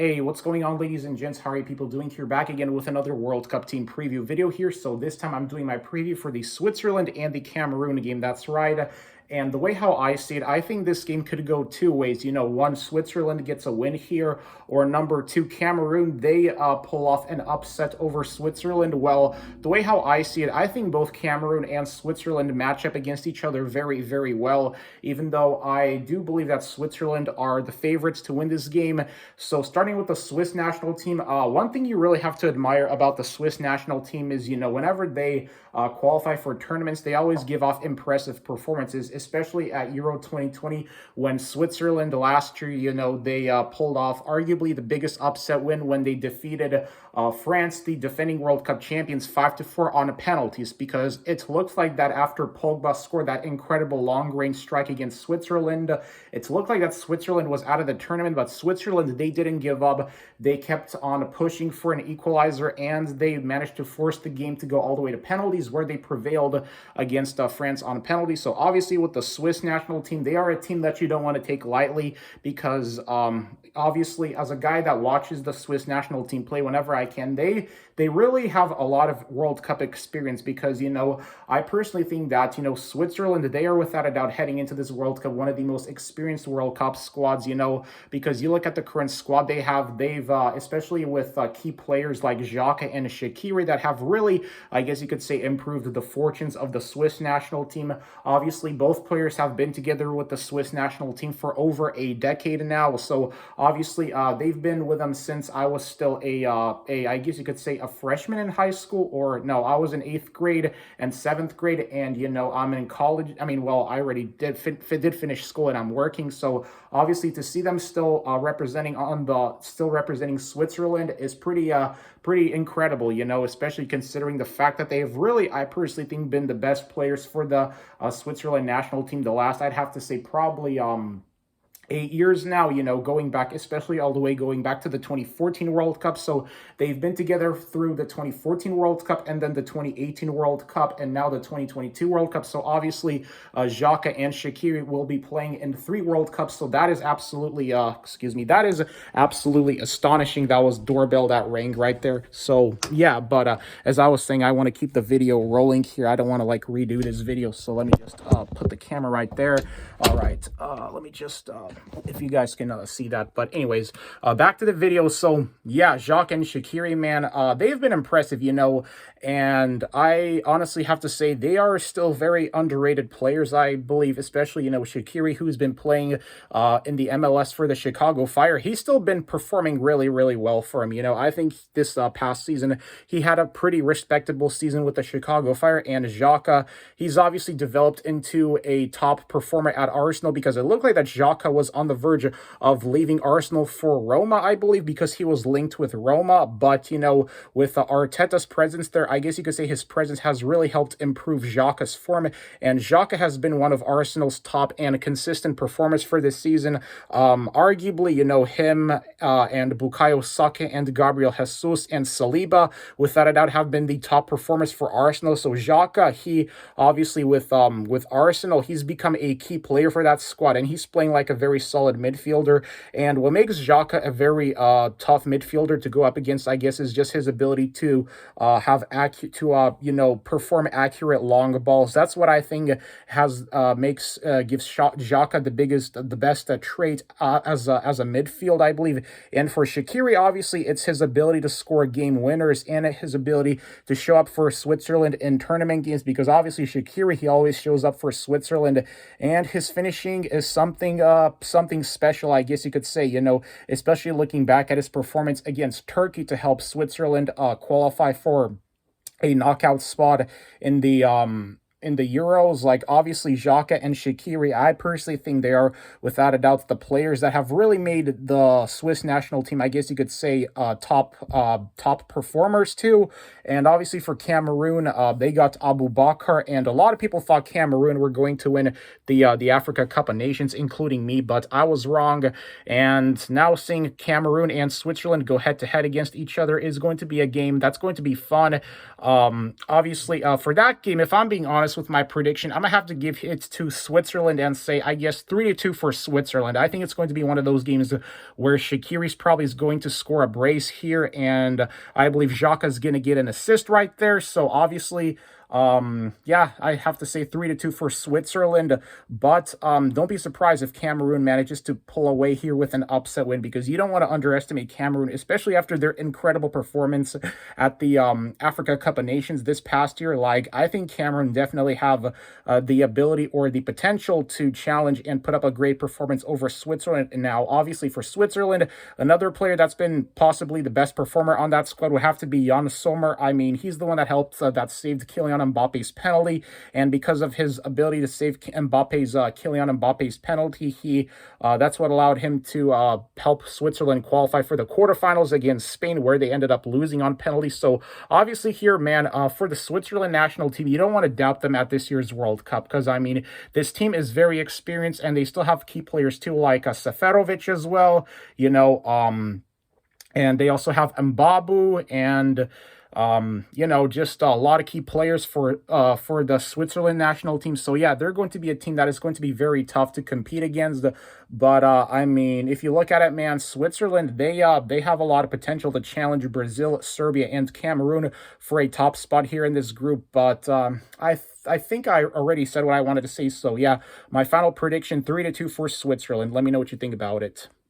Hey, what's going on, ladies and gents? How are you people doing? Here back again with another World Cup team preview video here. So this time I'm doing my preview for the Switzerland and the Cameroon game. That's right. And the way how I see it, I think this game could go two ways. You know, one, Switzerland gets a win here, or number two, Cameroon, they pull off an upset over Switzerland. Well, the way how I see it, I think both Cameroon and Switzerland match up against each other very, very well, even though I do believe that Switzerland are the favorites to win this game. So starting with the Swiss national team, one thing you really have to admire about the Swiss national team is, you know, whenever they qualify for tournaments, they always give off impressive performances, especially at Euro 2020 when Switzerland last year, you know, they pulled off arguably the biggest upset win when they defeated France, the defending World Cup champions, 5-4 on penalties, because it looked like that after Pogba scored that incredible long-range strike against Switzerland, it looked like that Switzerland was out of the tournament, but Switzerland, they didn't give up. They kept on pushing for an equalizer, and they managed to force the game to go all the way to penalties, where they prevailed against France on penalties. So obviously with the Swiss national team, they are a team that you don't want to take lightly, because obviously as a guy that watches the Swiss national team play whenever I can, they really have a lot of World Cup experience, because, you know, I personally think that, you know, Switzerland, they are without a doubt heading into this World Cup one of the most experienced World Cup squads, you know, because you look at the current squad they've especially with key players like Xhaka and Shaqiri that have really, I guess you could say, improved the fortunes of the Swiss national team. Obviously, both players have been together with the Swiss national team for over a decade now, so obviously they've been with them since I was still I guess you could say a freshman in high school, or no, I was in 8th grade and 7th grade, and, you know, I'm in college. I mean, well, I already did finish school and I'm working, so obviously to see them still representing Switzerland is pretty incredible, you know, especially considering the fact that they have really, I personally think, been the best players for the Switzerland national team the last, I'd have to say, probably 8 years now, you know, going back, especially all the way going back to the 2014 World Cup. So they've been together through the 2014 World Cup, and then the 2018 World Cup, and now the 2022 World Cup. So obviously Xhaka and Shaqiri will be playing in 3 World Cups. So that is absolutely, that is absolutely astonishing. That was doorbell that rang right there. So yeah, but as I was saying, I want to keep the video rolling here. I don't want to like redo this video. So let me just put the camera right there. All right, let me just if you guys can see that. But anyways, back to the video. So yeah, Xhaka and Shaqiri, man, they've been impressive, you know, and I honestly have to say they are still very underrated players, I believe, especially, you know, Shaqiri, who's been playing in the MLS for the Chicago Fire. He's still been performing really, really well for him. You know, I think this past season, he had a pretty respectable season with the Chicago Fire, and Xhaka, he's obviously developed into a top performer at Arsenal, because it looked like that Xhaka was on the verge of leaving Arsenal for Roma, I believe, because he was linked with Roma. But, you know, with Arteta's presence there, I guess you could say his presence has really helped improve Xhaka's form, and Xhaka has been one of Arsenal's top and consistent performers for this season. Arguably, you know, him and Bukayo Saka and Gabriel Jesus and Saliba, without a doubt, have been the top performers for Arsenal. So Xhaka, he obviously with Arsenal, he's become a key player for that squad, and he's playing like a very solid midfielder. And what makes Xhaka a very tough midfielder to go up against, I guess, is just his ability to you know, perform accurate long balls. That's what I think gives Xhaka the best trait as a midfield, I believe. And for Shaqiri, obviously, it's his ability to score game winners and his ability to show up for Switzerland in tournament games, because obviously Shaqiri, he always shows up for Switzerland, and his finishing is something special, I guess you could say, you know, especially looking back at his performance against Turkey to help Switzerland qualify for a knockout spot in the Euros. Like, obviously Xhaka and Shaqiri, I personally think they are without a doubt the players that have really made the Swiss national team, I guess you could say, top performers too. And obviously for Cameroon, they got Abu Bakar, and a lot of people thought Cameroon were going to win the Africa Cup of Nations, including me, but I was wrong. And now seeing Cameroon and Switzerland go head to head against each other is going to be a game that's going to be fun. Obviously, for that game, if I'm being honest, guess with my prediction, I'm gonna have to give it to Switzerland and say, I guess 3-2 for Switzerland. I think it's going to be one of those games where Shaqiri's probably is going to score a brace here, and I believe Xhaka is going to get an assist right there. So obviously, yeah, I have to say 3-2 for Switzerland, but don't be surprised if Cameroon manages to pull away here with an upset win, because you don't want to underestimate Cameroon, especially after their incredible performance at the Africa Cup of Nations this past year. Like, I think Cameroon definitely have the ability or the potential to challenge and put up a great performance over Switzerland. And now, obviously, for Switzerland, another player that's been possibly the best performer on that squad would have to be Jan Sommer. I mean, he's the one that helped, that saved Kylian Mbappe's penalty, and because of his ability to save Kylian Mbappe's penalty, that's what allowed him to help Switzerland qualify for the quarterfinals against Spain, where they ended up losing on penalties. So obviously here, man, for the Switzerland national team, you don't want to doubt them at this year's World Cup, because I mean, this team is very experienced, and they still have key players too, like Seferovic as well, and they also have Mbabu and just a lot of key players for the Switzerland national team. So yeah, they're going to be a team that is going to be very tough to compete against. But I mean, if you look at it, man, Switzerland, they have a lot of potential to challenge Brazil, Serbia, and Cameroon for a top spot here in this group. But I think I already said what I wanted to say. So yeah, my final prediction, 3-2 for Switzerland. Let me know what you think about it.